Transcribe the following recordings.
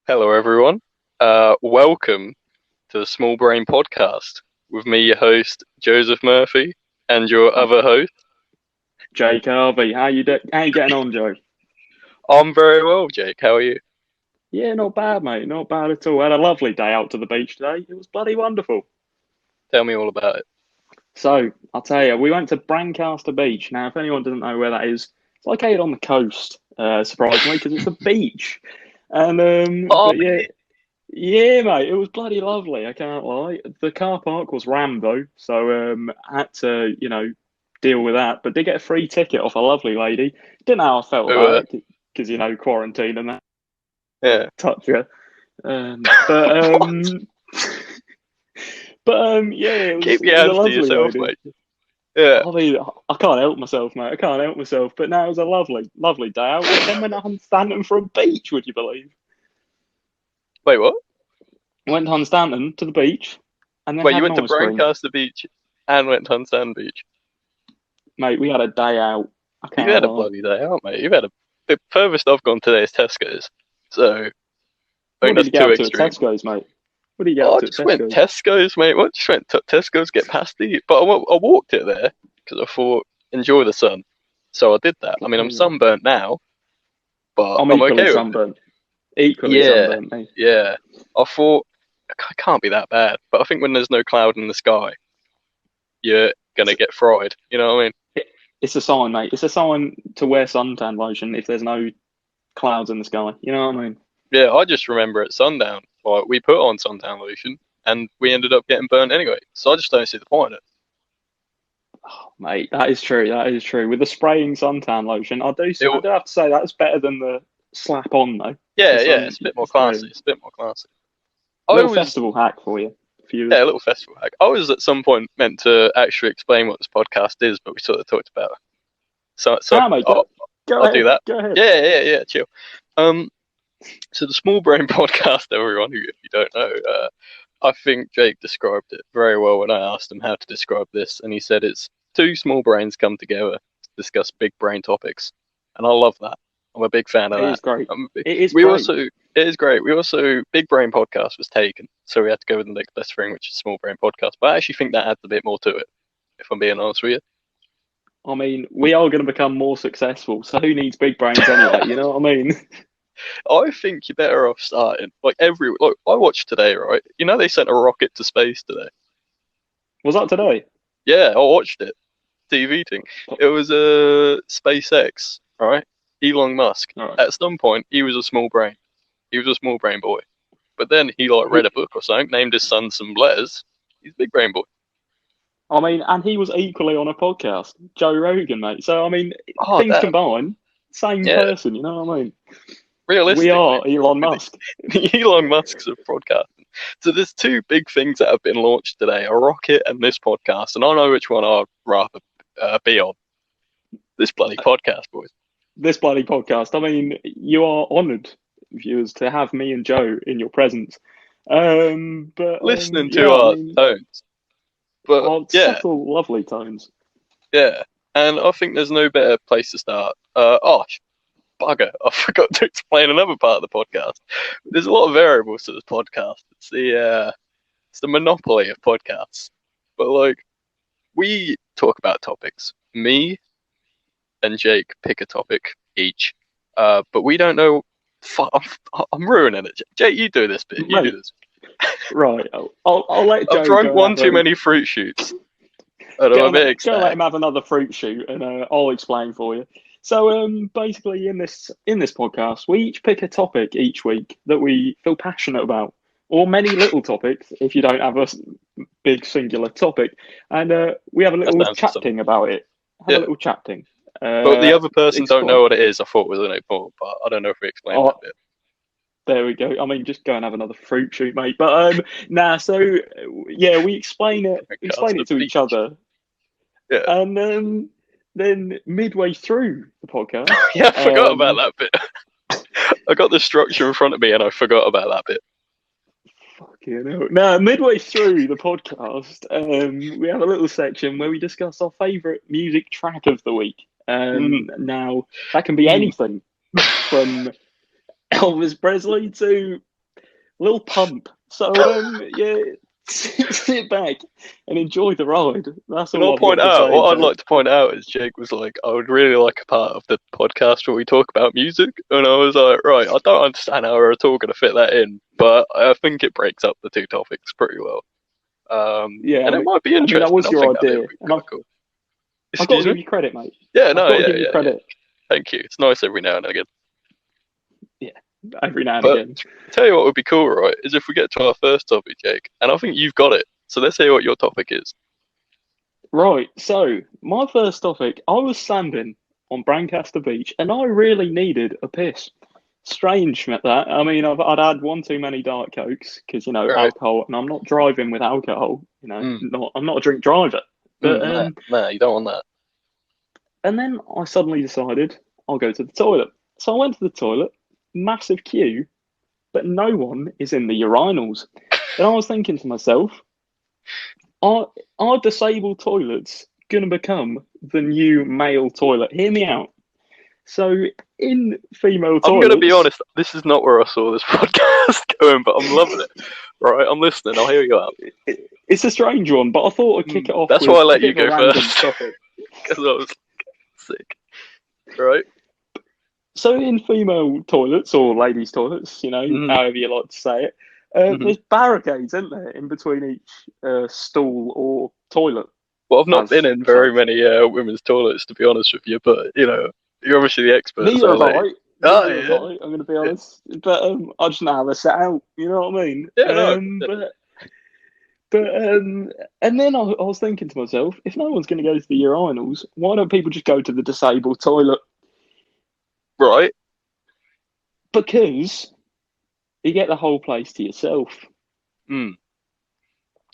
Hello, everyone. Welcome to the Small Brain Podcast with me, your host Joseph Murphy, and your other host. Jake Harvey, how you getting on, Joe? I'm very well, Jake. How are you? Yeah, not bad, mate. Not bad at all. Had a lovely day out to the beach today. It was bloody wonderful. Tell me all about it. So I'll tell you, we went to Brancaster Beach. Now, if anyone doesn't know where that is, it's located on the coast. Surprisingly, because it's a beach. And Oh, but yeah, mate, it was bloody lovely. I can't lie. The car park was Rambo, so I had to, deal with that. But did get a free ticket off a lovely lady. Didn't know how I felt about over it because quarantine and that. there. Touch you. But yeah, Yeah. it Keep was your a hands to lovely yourself, lady. mate. Yeah. I mean, I can't help myself, mate. I can't help myself. But no, it was a lovely day out. Then went on Stanton for a beach. Would you believe? Wait, what? Went on Stanton to the beach, and then Wait, you had an went to ice cream. Brancaster Beach and went to Hunstanton Beach. Mate, we had a day out. I You've can't had a lie. bloody day out, mate. You've had a. The furthest I've gone today is Tesco's. So I What think did that's you get too up to at extreme. Tesco's, mate? What did you get Oh, up I to at just went Tesco's? Tesco's, mate. What? Just went to Tesco's, get pasty. But I walked it there because I thought enjoy the sun. So I did that. I mean, I'm sunburnt now, but I'm I'm equally okay with it. sunburnt. Equally Yeah, sunburnt, mate. yeah. I thought it can't be that bad. But I think when there's no cloud in the sky, you're gonna get fried. You know what I mean? It's a sign, mate. It's a sign to wear suntan lotion if there's no clouds in the sky. You know what I mean? Yeah, I just remember at sundown, like we put on suntan lotion and we ended up getting burnt anyway. So I just don't see the point in it. Oh, mate, that is true. That is true. With the spraying suntan lotion, It I do have to say that's better than the slap on though. The yeah, sun, it's a bit more classy. spraying. It's a bit more classy. I Little was festival hack for you, Yeah, viewers. a little festival hack. I was at some point meant to actually explain what this podcast is, but we sort of talked about it. So Nah, mate, go I'll do ahead. that. Go ahead. Yeah, chill. Um, so the Small Brain Podcast, everyone, who if you don't know, I think Jake described it very well when I asked him how to describe this, and he said it's two small brains come together to discuss big brain topics, and I love that. I'm a big fan of It that. is great. It is We great. also It is great. We also Big Brain Podcast was taken, so we had to go with the next best thing, which is Small Brain Podcast. But I actually think that adds a bit more to it, if I'm being honest with I mean, we are going to become more successful, so who needs big brains anyway? You know what I mean? you. I think you're better off starting like I watched today, right? You know they sent a rocket to space today. Was that today? Yeah, I watched it. TV thing. It was a SpaceX, right? Elon Musk. All right. At some point, he was a small brain. He was a small brain boy. But then he like read a book or something, named his son some Blaise. He's a big brain boy. I mean, and he was equally on a podcast, Joe Rogan, mate. So I mean, Oh, things damn. combined, same Yeah, person. You know what I mean? We realistically, are Elon Musk. Elon Musk's of broadcasting. So there's two big things that have been launched today: a rocket and this podcast. And I know which one I'd rather be on. This bloody podcast, boys. This bloody podcast. I mean, you are honoured, viewers, to have me and Joe in your presence. Listening to Yeah, I our mean, tones, but our yeah, subtle, lovely tones. yeah. And I think there's no better place to start. Bugger! I forgot to explain another part of the podcast. There's a lot of variables to this podcast. It's the monopoly of podcasts. But like, we talk about topics. Me and Jake pick a topic each. But we don't know. I'm ruining it. Jake, you do this bit. You do Mate, this. right. I'll let I've Joe drunk go one and too many fruit shoots, and I'm a bit go let ecstatic. him have another fruit shoot, and I'll explain for you. So, basically, in this podcast, we each pick a topic each week that we feel passionate about, or many little topics if you don't have a big singular topic, and we have a That little sounds awesome. chatting about it. Have a Yeah. little chatting. But the other person don't Explain. know what it is. I thought was an important part. I don't know if we explained Oh, that bit. there we go. I mean, just go and have another fruit shoot, mate. But nah. So yeah, we Regards explain to it to each beach. other, Yeah. and then midway through the podcast, Yeah, I forgot about um, that bit. I got the structure in front of me and I forgot about that bit. fucking hell. Now, midway through the podcast, we have a little section where we discuss our favourite music track of the week. Mm, Now that can be mm. anything from Elvis Presley to little pump. So yeah, sit back and enjoy the ride. That's And all I'll I've got point to out, say, what I'd Jake. like to point out is Jake was like, I would really like a part of the podcast where we talk about music. And I was like, right, I don't understand how we're at all going to fit that in, but I think it breaks up the two topics pretty well. Yeah, And it might be I mean that interesting. was I your think that idea, would be and quite cool. I've got to Excuse give me? you credit, mate. Yeah, I've no, got to yeah, give you yeah, yeah. credit. Thank you. It's nice every now and again. Yeah, every now and But again. tell you what would be cool, right, is if we get to our first topic, Jake, and I think you've got it. So let's hear what your topic is. Right, so my first topic, I was standing on Brancaster Beach and I really needed a piss. Strange that. I mean, I'd had one too many Diet Cokes because, Right. alcohol, and I'm not driving with alcohol, Mm. I'm not a drink driver. But, Nah, you don't want that. and then I suddenly decided I'll go to the toilet. So I went to the toilet, massive queue, but no one is in the urinals. And I was thinking to myself, are disabled toilets going to become the new male toilet? Hear me out. So in female I'm going to be toilets, honest, this is not where I saw this podcast going, but I'm loving it. Right, I'm listening. I'll hear you out. it's a strange one, but I thought I'd kick it off That's why I with a let you bit of a go random first, topic. because I was sick. Right? So in female toilets or ladies' toilets, Mm-hmm. however you like to say it, Mm-hmm. there's barricades, isn't there, in between each stall or toilet, Well, I've not been as in very such. many women's toilets, to be honest with you, but, you're obviously the expert, Neither so I'll have let you. I. Oh, Neither have yeah. I. I'm going to be honest, but I just know how they're set out. You know what I mean? Yeah, no. But and then I was thinking to myself, if no one's going to go to the urinals, why don't people just go to the disabled toilet? Right. Because you get the whole place to yourself, Mm.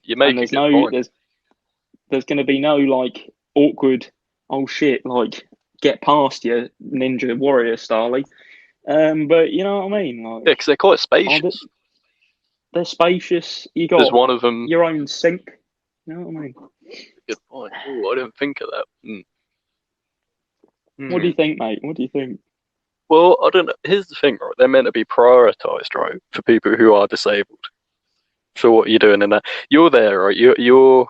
You and make a good point. there's going to be no like awkward, oh shit, like get past you, Ninja Warrior style. But you know what I mean? Yeah, because they're quite Oh, spacious. they're spacious. You There's got one of them. your own sink. You know what I mean? Good point. Oh, I didn't think of that. What do Hmm. you think, mate? What do you think? Well, I don't know. Here's the thing, right? They're meant to be prioritised, right, for people who are disabled. So what are you doing in that? You're there, right? You're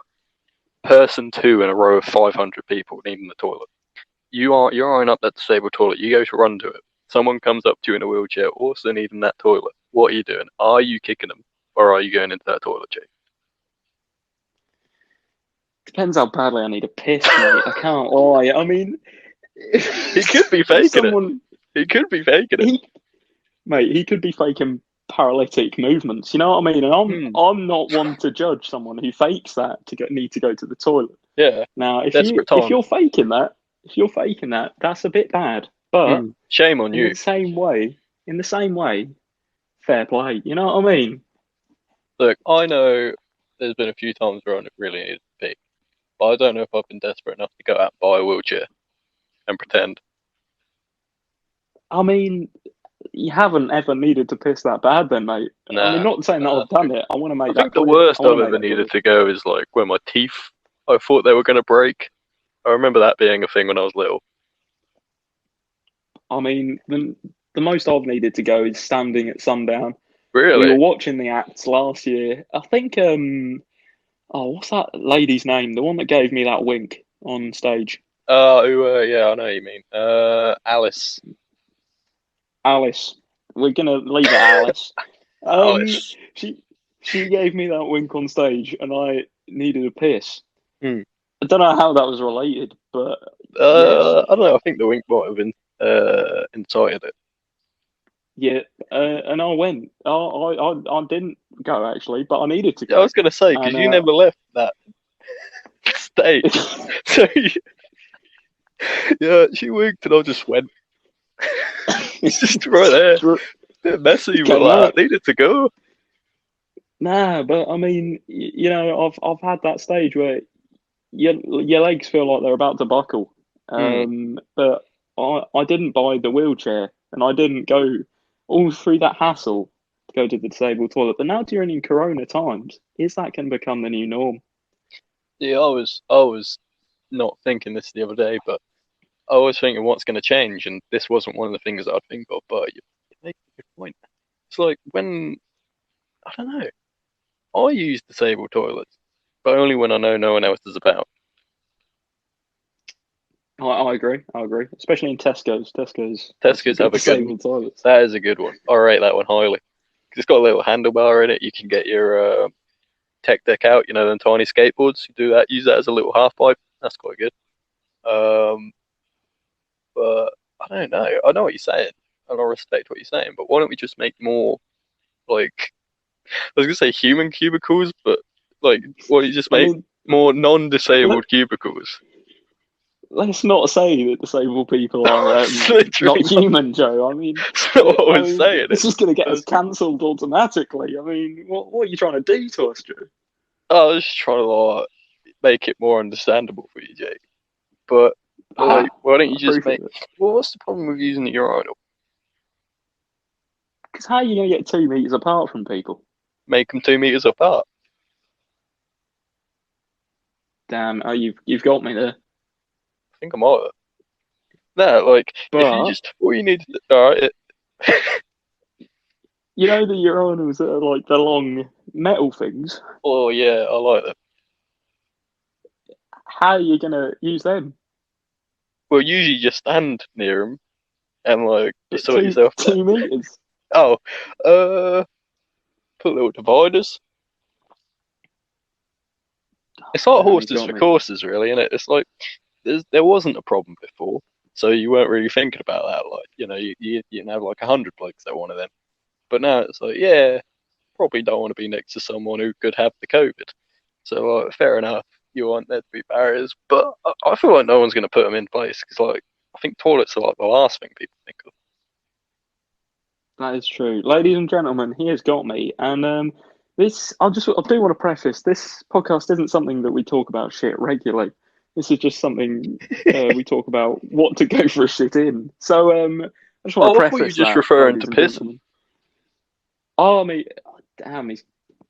person two in a row of 500 people needing the toilet. You're eyeing up that disabled toilet. You go to run to it. Someone comes up to you in a wheelchair, also needing that toilet. What are you doing? Are you kicking them, or are you going into that toilet, Jake? Depends how badly I need a piss, mate. I can't lie. I mean, He could be if faking it. someone, He could be faking it. he could be faking paralytic movements. You know what I mean? And Hmm. I'm not one to judge someone who fakes that need to go to the toilet. Yeah. Now, Desperate if times. you're faking that, that's a bit bad. But Shame on you. in the same way, fair play. You know what I mean? Look, I know there's been a few times where I really needed to pee, but I don't know if I've been desperate enough to go out and buy a wheelchair and pretend. I mean, you haven't ever needed to piss that bad, then, mate. I Nah, mean, not saying that nah. I've done it. I want to I make that think the clear. worst I want I've to make ever that clear. needed to go is like when my teeth, I thought they were going to break. I remember that being a thing when I was little. I mean, the most I've needed to go is standing at sundown. We were Really? watching the acts last year. I think, what's that lady's name? The one that gave me that wink on stage. Yeah, I know what you mean. Alice. Alice. We're gonna leave it Alice. Alice. She gave me that wink on stage, and I needed a piss. Hmm. I don't know how that was related, but yeah, I don't know. I think the wink might have been incited it. yeah. And I went. I didn't go actually, but I needed to Yeah, I go. was going to say because And you never left that stage. So yeah, she winked and I just went. It's just right there. Bit messy, but Came like, out. I needed to go. Nah, but I mean, I've had that stage where your legs feel like they're about to buckle. Hmm. But I didn't buy the wheelchair, and I didn't go all through that hassle to go to the disabled toilet. But now during Corona times, is that can become the new norm? Yeah, I was not thinking this the other day, but I was thinking what's going to change, and this wasn't one of the things I'd think of. But you make a good point. It's like when I don't know. I use disabled toilets, but only when I know no one else is about. I agree. I agree. Especially in Tesco's. Tesco's got some Tesco's good have a good one. disabled toilets. That is a good one. I rate that one highly. 'Cause it's got a little handlebar in it. You can get your tech deck out. You know, them tiny skateboards. You do that. Use that as a little half pipe. That's quite good. Um, but I don't know. I know what you're saying, and I respect what you're saying. But why don't we just make more like I was gonna say human cubicles, but like, why don't you just I make mean, more let, non-disabled cubicles? let's not say that disabled people are It's literally not human, Joe. I mean, that's not what I was saying. this is going to get us It's, cancelled automatically. I mean, what are you trying to do to us, Joe? I was just trying to make it more understandable for you, Jake. But like, Ah, why don't I you just make? appreciate it. Well, what's the problem with using the urinal? Because how are you going to get 2 meters apart from people? Make them 2 meters apart. Damn, you've got me there. I think I might have. No, like if you But just all you need to all right, you know the urinals that are like the long metal things. oh yeah, I like that. How are you going to use them? Well, usually you just stand near them and like you But sort two yourself there. two meters. Oh, uh, put little dividers. It's like Damn, you've horses got for me. courses, really, isn't it? It's like there wasn't a problem before, so you weren't really thinking about that. Like, you know, you can have like 100 blokes that wanted them, but now it's like, yeah, probably don't want to be next to someone who could have the COVID. So, like, fair enough, you want there to be barriers, but I feel like no one's going to put them in place because, like, I think toilets are like the last thing people think of. That is true, ladies and gentlemen. He has got me, and this I do want to preface this podcast isn't something that we talk about shit regularly. This is just something we talk about what to go for a shit in. So I just want to Oh, I thought you were preface just that, referring ladies to and pissing. gentlemen. Oh, me, damn, he's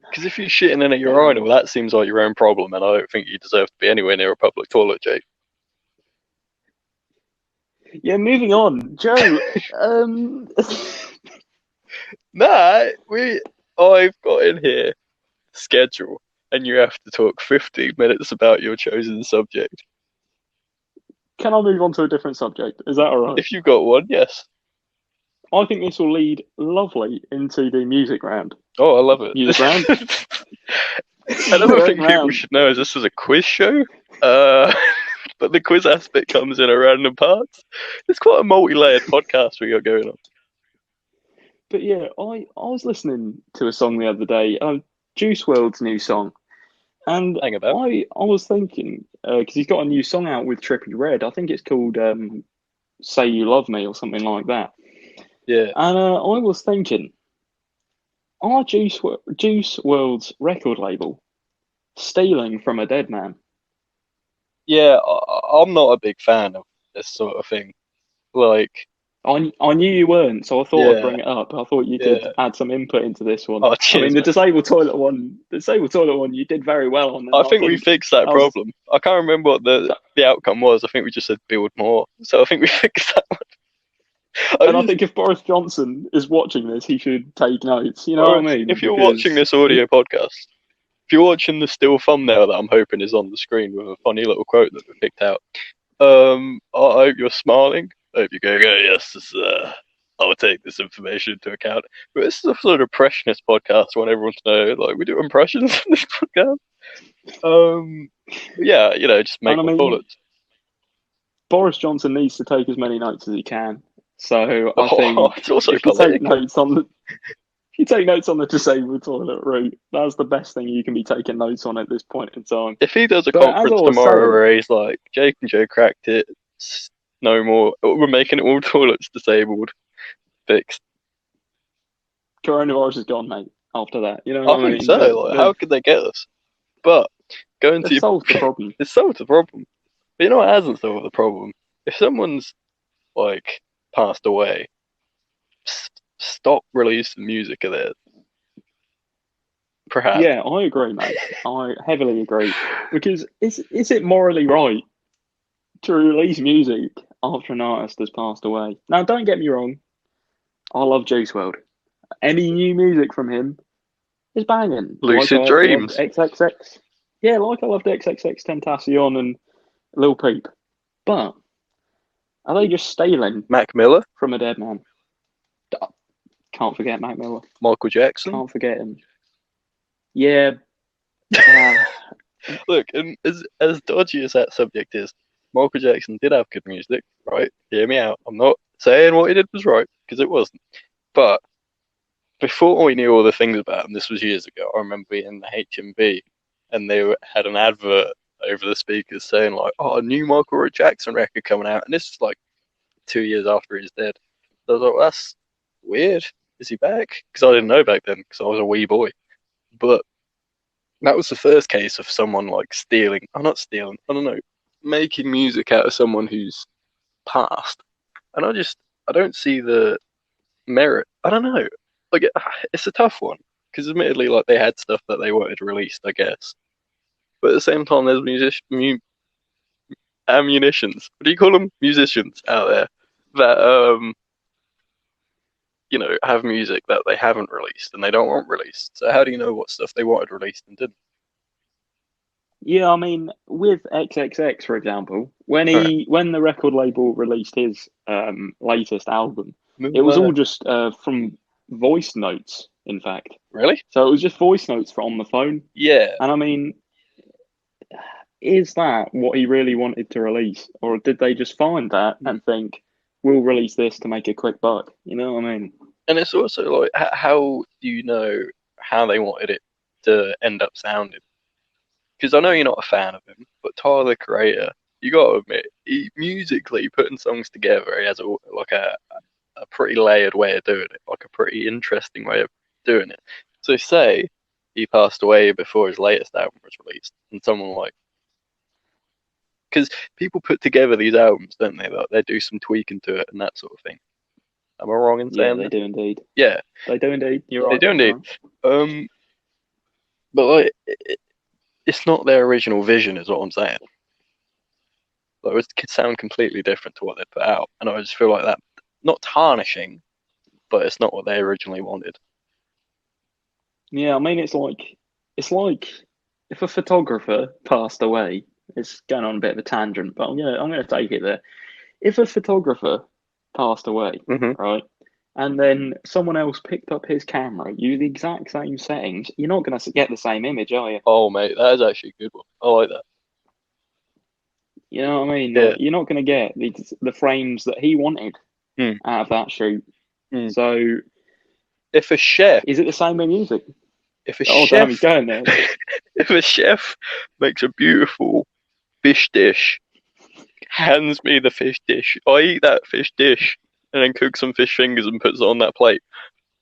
Because if you're shitting in a damn. urinal, that seems like your own problem, and I don't think you deserve to be anywhere near a public toilet, Jake. Yeah, moving on, Joe. Nah, I've got in here schedule, and you have to talk 15 minutes about your chosen subject. Can I move on to a different subject? Is that all right? If you've got one, yes. I think this will lead lovely into the music round. Oh, I love it. Music round. Another thing people round. should know is this is a quiz show, uh, but the quiz aspect comes in at random parts. It's quite a multi-layered podcast we got going on. But yeah, I was listening to a song the other day, Juice WRLD's new song, and Hang about. I was thinking because he's got a new song out with Trippie Redd. I think it's called "Say You Love Me" or something like that. Yeah. And I was thinking, are Juice WRLD's record label stealing from a dead man? Yeah, I'm not a big fan of this sort of thing. Like, I knew you weren't, so I thought I'd yeah, bring it up. I thought you could yeah. add some input into this one. Oh, I mean, cheers, mate. the disabled toilet one, you did very well on, and I I think we think fixed that that was. problem. I can't remember what the outcome was. I think we just said build more. So I think we fixed that one. And I think if Boris Johnson is watching this, he should take notes. You know what I Boris, mean? if you're watching this audio podcast, if you're watching the still thumbnail that I'm hoping is on the screen with a funny little quote that we picked out, I hope you're smiling. I hope you're going, oh, yes, I'll take this information into account. But this is a sort of impressionist podcast. I want everyone to know, like, we do impressions in this podcast. Yeah, you know, just make And I more mean, bullets. Boris Johnson needs to take as many notes as he can. So I Oh, think it's also if you take political. notes on the if you take notes on the disabled toilet route, that's the best thing you can be taking notes on at this point in time. If he does a But as I conference was tomorrow saying, where he's like, Jake and Joe cracked it, no more, we're making all toilets disabled, fixed. coronavirus is gone, mate. After that, you know I what I think mean? so. Like, how could they get us? But going to They've solved the problem. it's solved the problem. But you know what hasn't solved the problem? If someone's like passed away, stop releasing music of theirs. Perhaps. Yeah, I agree, mate. I heavily agree. Because is it morally right to release music after an artist has passed away? Now, don't get me wrong. I love Juice WRLD. Any new music from him, It's banging. Lucid I loved Dreams. XXX. Yeah, like I loved XXX Tentacion and Lil Peep. But are they just stealing Mac Miller, from a dead man? Can't forget Mac Miller. Michael Jackson. Can't forget him. Yeah. Uh, Look, and as dodgy as that subject is, Michael Jackson did have good music, right? Hear me out. I'm not saying what he did was right, because it wasn't. But before we knew all the things about him, this was years ago, I remember being in the HMV, and had an advert over the speakers saying, like, oh, a new Michael Jackson record coming out. And this was like 2 years after he's dead. So I was like, well, that's weird. Is he back? Because I didn't know back then, because I was a wee boy. But that was the first case of someone like stealing. I'm not stealing. I don't know, making music out of someone who's passed. And I don't see the merit. I don't know. Like it's a tough one because admittedly, like they had stuff that they wanted released, I guess. But at the same time, there's ammunitions. What do you call them? Musicians out there that have music that they haven't released and they don't want released. So how do you know what stuff they wanted released and didn't? yeah, I mean, with XXX, for example, when the record label released his latest album, it was all just from voice notes, in fact. Really? So it was just voice notes from the phone. Yeah. And I mean, is that what he really wanted to release? Or did they just find that and think, we'll release this to make a quick buck? You know what I mean? And it's also like, how do you know how they wanted it to end up sounding? Because I know you're not a fan of him, but Tyler, the Creator, you got to admit, he musically putting songs together, he has a pretty layered way of doing it, like a pretty interesting way of doing it. So say he passed away before his latest album was released, and someone like, because people put together these albums, don't they? Like, they do some tweaking to it and that sort of thing. Am I wrong in saying they that? do indeed. Yeah, they do indeed. You're they right. do indeed. But like, it's not their original vision, is what I'm saying. Like, it could sound completely different to what they put out, and I just feel like that, not tarnishing, but it's not what they originally wanted. Yeah, I mean, it's like if a photographer passed away. It's going on a bit of a tangent, but I'm gonna take it there. If a photographer passed away, right, and then someone else picked up his camera, used the exact same settings, you're not gonna get the same image, are you? Oh, mate, that is actually a good one. I like that. You know what I mean? Yeah. You're not going to get the frames that he wanted out of that shoot. So, if a chef, is it the same in music? If a chef, he's going there. If a chef makes a beautiful fish dish, hands me the fish dish, I eat that fish dish, and then cook some fish fingers and puts it on that plate.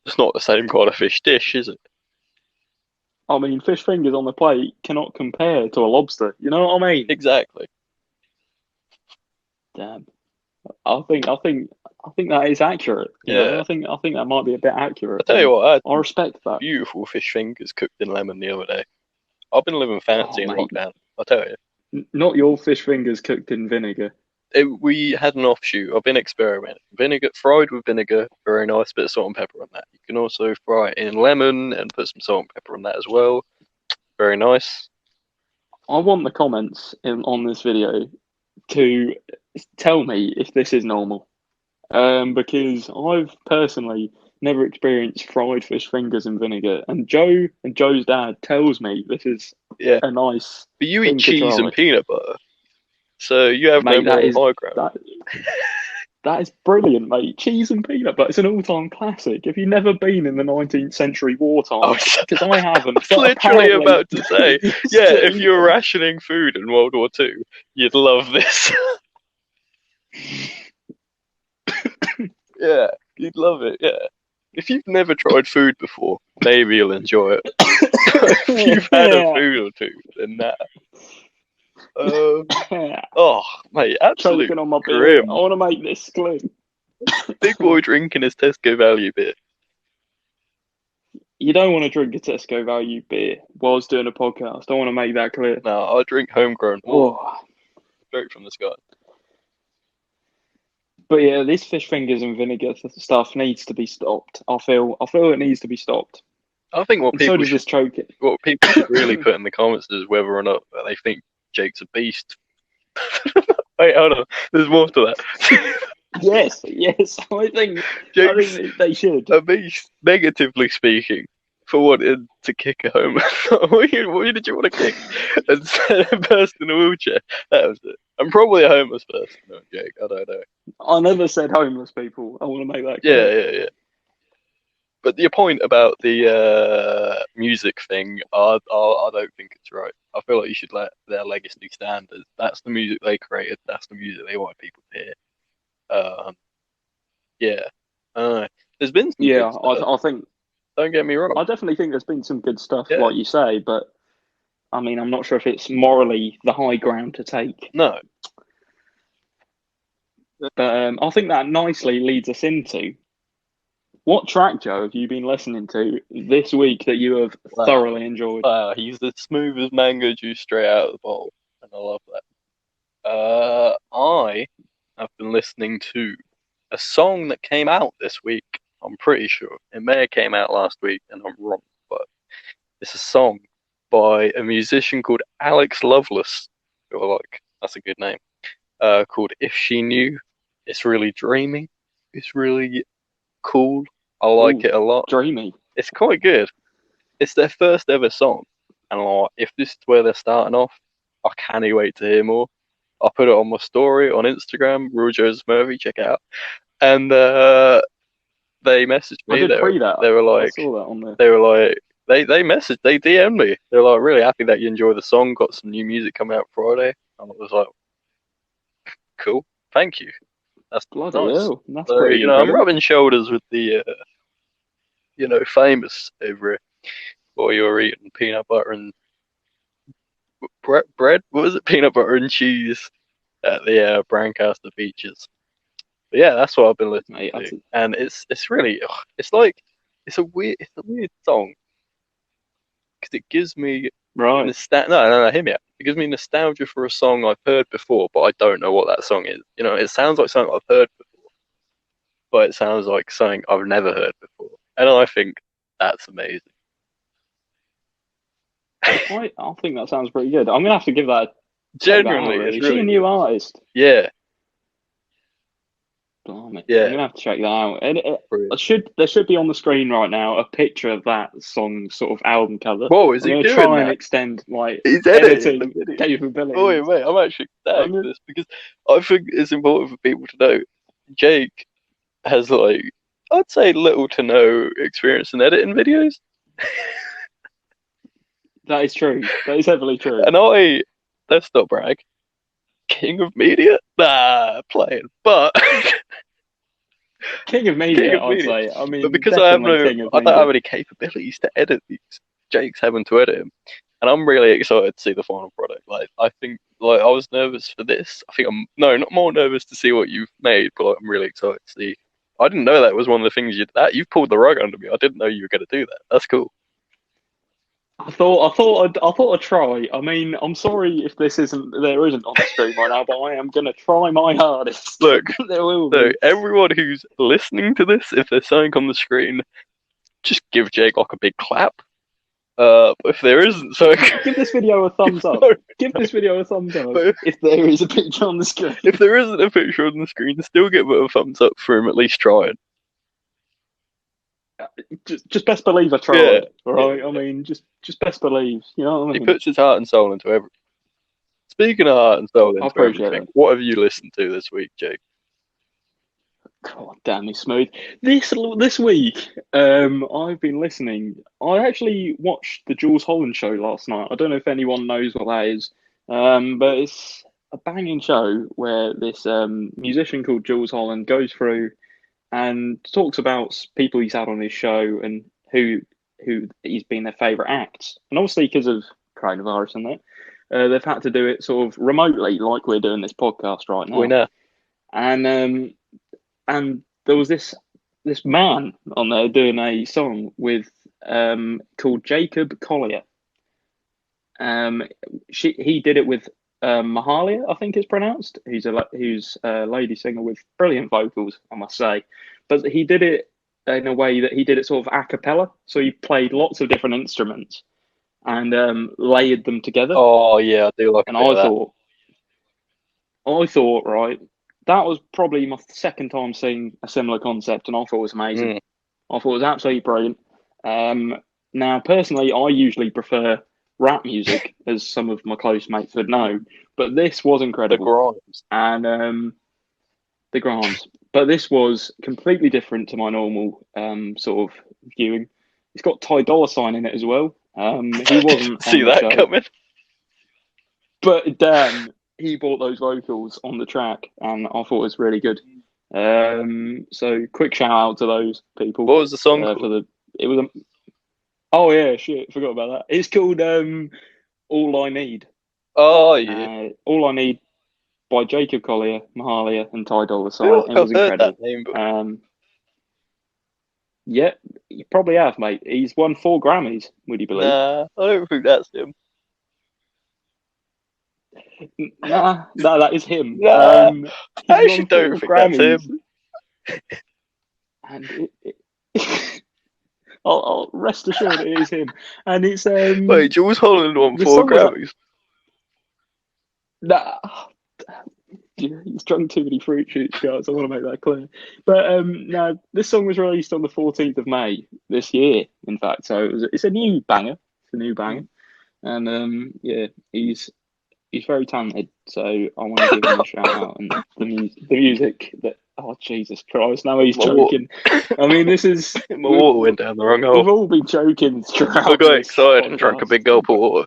It's not the same kind of fish dish, is it? I mean, fish fingers on the plate cannot compare to a lobster. You know what I mean? Exactly. Damn. I think that is accurate. Yeah. I think that might be a bit accurate. I tell you what, I respect that. Beautiful fish fingers cooked in lemon the other day. I've been living fancy in lockdown. I tell you. Not your fish fingers cooked in vinegar. We had an offshoot. I've been experimenting. Vinegar fried with vinegar, very nice. Bit of salt and pepper on that. You can also fry it in lemon and put some salt and pepper on that as well. Very nice. I want the comments on this video to tell me if this is normal, because I've personally never experienced fried fish fingers in vinegar, and Joe's dad tells me this is a nice. But you eat cheese and peanut butter, so you have no more high ground. That is brilliant, mate. Cheese and peanut butter. It's an all-time classic. If you've never been in the 19th century wartime, because I haven't. I was literally about to say, if you were rationing food in World War II, you'd love this. Yeah, you'd love it, yeah. If you've never tried food before, maybe you'll enjoy it. If you've had a food or two, then that. Oh, mate, absolutely choking on my grim. beer. I want to make this clear. Big boy drinking his Tesco Value beer. You don't want to drink a Tesco Value beer whilst doing a podcast. I want to make that clear. No, I drink homegrown water. Straight from the sky. But yeah, this fish fingers and vinegar stuff needs to be stopped. I feel it needs to be stopped. I think And so does this choke. what people should really put in the comments is whether or not they think Jake's a beast. Wait, hold on. There's more to that. Yes, I think Jake's they should. a beast, negatively speaking, for wanting to kick a homeless. What did you want to kick? And a person in a wheelchair. That was it. I'm probably a homeless person, no, Jake. I don't know. I never said homeless people. I want to make that Yeah, clear. yeah. But your point about the music thing, I don't think it's right. I feel like you should let their legacy stand. That's the music they created. That's the music they want people to hear. Yeah. There's been some Yeah, good stuff. I think Don't get me wrong. I definitely think there's been some good stuff, Yeah. like you say, but I mean, I'm not sure if it's morally the high ground to take. No. But I think that nicely leads us into what track, Joe, have you been listening to this week that you have Wow. thoroughly enjoyed? He's as smooth as mango juice straight out of the bowl, and I love that. I have been listening to a song that came out this week. I'm pretty sure it may have came out last week, and I'm wrong, but it's a song by a musician called Alex Lovelace. That's a good name. Called If She Knew. It's really dreamy. It's really cool. I like it a lot. Dreamy. It's quite good. It's their first ever song, and if this is where they're starting off, I can't wait to hear more. I'll put it on my story on Instagram, Real Joseph Murphy, check it out. And they messaged me. I did pre that. They were like, I saw that on there. They were like, they messaged, they DM'd me. They were like, really happy that you enjoy the song. Got some new music coming out Friday. And I was like, cool, thank you. That's bloody nice. hell. That's So, pretty. I'm rubbing shoulders with the, famous over here. While you're eating peanut butter and bread. What was it? Peanut butter and cheese at the Brancaster Beaches. But yeah, that's what I've been listening to, and it's really it's a weird song because it gives me right. No, hear me out. It gives me nostalgia for a song I've heard before, but I don't know what that song is. It sounds like something I've heard before, but it sounds like something I've never heard before, and I think that's amazing. I think that sounds pretty good. I'm gonna have to give that. Genuinely, is she a new artist? Yeah. Blimey. Yeah. I'm gonna have to check that out. And there should be on the screen right now a picture of that song's sort of album cover. Whoa, is he doing try that? And extend he's editing capabilities. Oh wait, I'm actually excited for this because I think it's important for people to know Jake has I'd say little to no experience in editing videos. That is true. That is heavily true. And let's not brag, king of media? Nah, playing. But king of media, I'd say. I mean, but because I don't have any capabilities to edit these, Jake's having to edit them. And I'm really excited to see the final product. I think I was nervous for this. I think not more nervous to see what you've made, but I'm really excited to see. I didn't know that was one of the things you've pulled the rug under me. I didn't know you were going to do that. That's cool. I thought I'd try. I mean, I'm sorry if there isn't on the screen right now, but I am gonna try my hardest. Look, there will be. Everyone who's listening to this, if there's something on the screen, just give Jake a big clap. If there isn't, so give this video a thumbs up. Give this video a thumbs up. If there is a picture on the screen. If there isn't a picture on the screen, still give it a thumbs up for him at least trying. Just best believe I tried, right? Yeah. I mean, just best believe. You know what I mean? He puts his heart and soul into everything. Speaking of heart and soul into everything, what have you listened to this week, Jake? God damn, he's smooth. This week, I've been listening. I actually watched the Jools Holland show last night. I don't know if anyone knows what that is, but it's a banging show where this musician called Jools Holland goes through and talks about people he's had on his show and who he's been their favourite acts. And obviously, because of coronavirus and that, they've had to do it sort of remotely, like we're doing this podcast right now. We know. And there was this man on there doing a song with called Jacob Collier. He did it with Mahalia, I think it's pronounced. Who's a lady singer with brilliant vocals, I must say. But he did it in a way that he did it sort of a cappella. So he played lots of different instruments and layered them together. Oh yeah, I do like a And bit of that. I thought, right, that was probably my second time seeing a similar concept, and I thought it was amazing. Mm. I thought it was absolutely brilliant. Now, personally, I usually prefer rap music, as some of my close mates would know, but this was The incredible. Grimes. And the Grants. But this was completely different to my normal sort of viewing. It's got Ty Dolla Sign in it as well. He wasn't See on the that show, coming? but damn, he brought those vocals on the track, and I thought it was really good. So quick shout out to those people What was the song for called? the. It was a. Oh yeah, shit, forgot about that. It's called All I Need. Oh yeah, All I Need by Jacob Collier, Mahalia, and Ty Dolla I feel Sign. like It was I've heard that incredible. name, but Yeah, you probably have, mate. He's won 4 Grammys, would you believe? nah, I don't think that's him. Nah, no, that is him. Nah, He's I actually won don't four think that's Grammys, him. and I'll rest assured it is him. And it's Wait, Jules Holland won the 4 song was Grammys. nah, he's drunk too many fruit shoots, guys. I want to make that clear. But now this song was released on the 14th of May this year. In fact, so it's a new banger. It's a new banger, and yeah, he's very talented, so I want to give him a shout out. And the music that, oh Jesus Christ, now he's My wa- choking. I mean, this is My water went down the wrong we've hole. all been choking I throughout got this excited and drank a podcast. big gulp of water.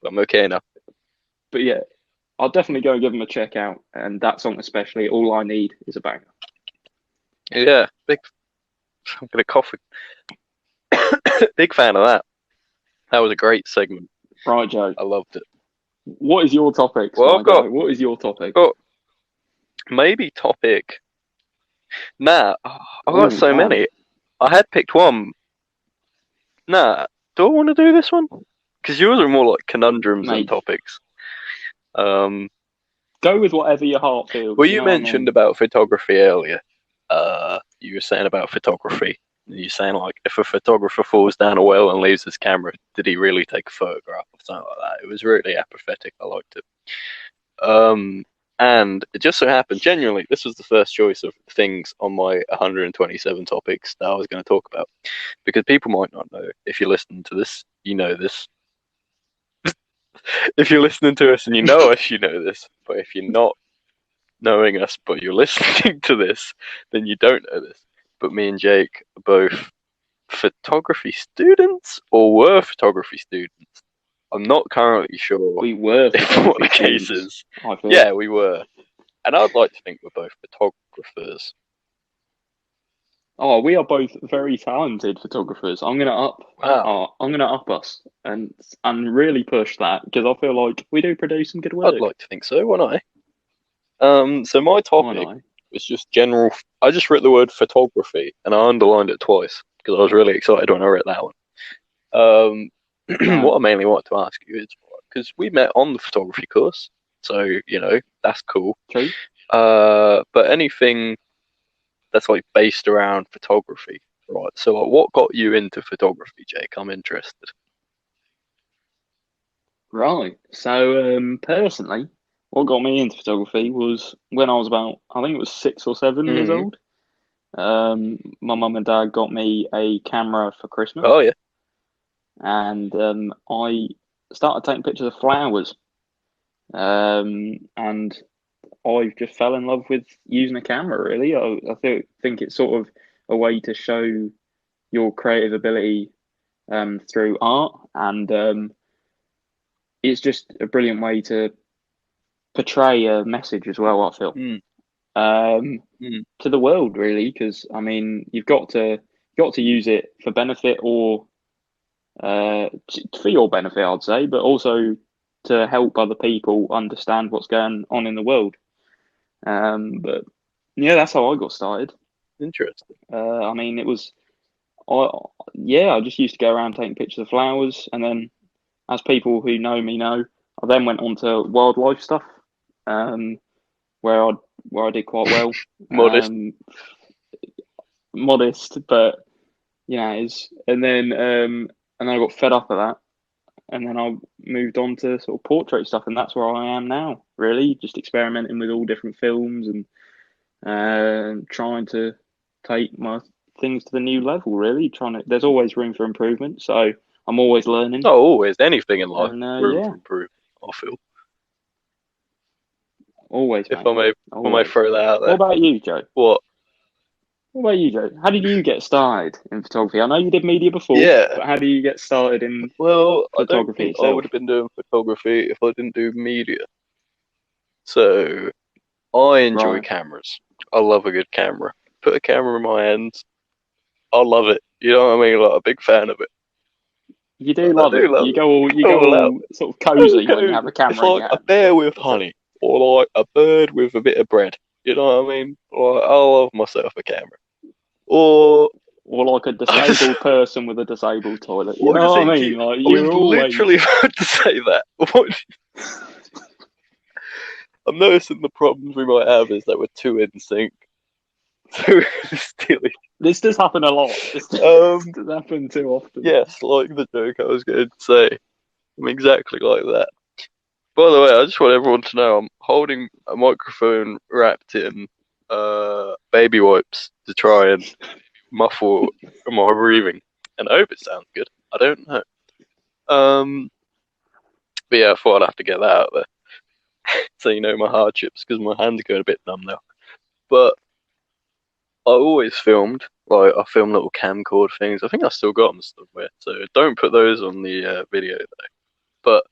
I'm okay now. But yeah, I'll definitely go and give him a check out, and that song especially, All I Need, is a banger. Yeah, big. I'm gonna cough. Big fan of that. That was a great segment. Right, Joe. I loved it. What is your topic? Well, I've got What is your topic? maybe topic. Nah, I've got so many. I had picked one. Nah, do I want to do this one? Because yours are more like conundrums than topics. Go with whatever your heart feels. Well, you mentioned about photography earlier. You were saying about photography. You're saying, like, if a photographer falls down a well and leaves his camera, did he really take a photograph or something like that? It was really apathetic. I liked it. And it just so happened, genuinely, this was the first choice of things on my 127 topics that I was going to talk about. Because people might not know. If you're listening to this, you know this. If you're listening to us and you know us, you know this. But if you're not knowing us, but you're listening to this, then you don't know this. But me and Jake are both photography students, or were photography students. I'm not currently sure We were what the case is. Yeah, we were. And I'd like to think we're both photographers. Oh, we are both very talented photographers. I'm gonna up us and really push that, because I feel like we do produce some good work. I'd like to think so, wouldn't I? So my topic was just general. I just wrote the word photography and I underlined it twice because I was really excited when I read that one. What I mainly want to ask you is, because we met on the photography course, so you know that's cool. True. But anything that's like based around photography, right? So like, what got you into photography, Jake? I'm interested. Right. So personally, what got me into photography was when I was about, I think it was 6 or 7 years old. My mum and dad got me a camera for Christmas. Oh yeah. And I started taking pictures of flowers. And I just fell in love with using a camera, really. I think it's sort of a way to show your creative ability through art, and it's just a brilliant way to portray a message as well, I feel. To the world, really, because I mean, you've got to use it for benefit, or for your benefit, I'd say, but also to help other people understand what's going on in the world. But yeah, that's how I got started. Interesting. I mean, I just used to go around taking pictures of flowers, and then, as people who know me know, I then went on to wildlife stuff, where I did quite well. Modest. modest, but and then I got fed up of that, and then I moved on to sort of portrait stuff, and that's where I am now. Really, just experimenting with all different films and trying to take my things to the new level. Really, there's always room for improvement, so I'm always learning. Oh, always anything in life, And room for improvement. I feel. Always, If mate. I may throw that out there. What about you, Joe? What? What about you, Joe? How did you get started in photography? I know you did media before, Yeah. but how do you get started in Well, I don't photography think I itself? would have been doing photography if I didn't do media. So I enjoy Right. cameras. I love a good camera. Put a camera in my hands, I love it. You know what I mean? Like a big fan of it. You do I love do it. love You it. go All out. all sort of cozy when you have a It's camera in like your a hand. bear with honey, or like a bird with a bit of bread. You know what I mean? Or I love myself a camera. Or Or like a disabled person with a disabled toilet. You what know does what I he mean? keep? Like I was you're literally always about to say that. What? I'm noticing the problems we might have is that we're too in sync. Too steely. this does happen a lot. This Um, does happen too often. yes, like the joke I was going to say. I'm exactly like that. By the way, I just want everyone to know I'm holding a microphone wrapped in baby wipes to try and muffle my breathing, and I hope it sounds good. I don't know. But yeah, I thought I'd have to get that out there, so you know my hardships because my hands are going a bit numb now. But I always filmed, like I filmed little camcorder things. I think I still got them somewhere, so don't put those on the video though. But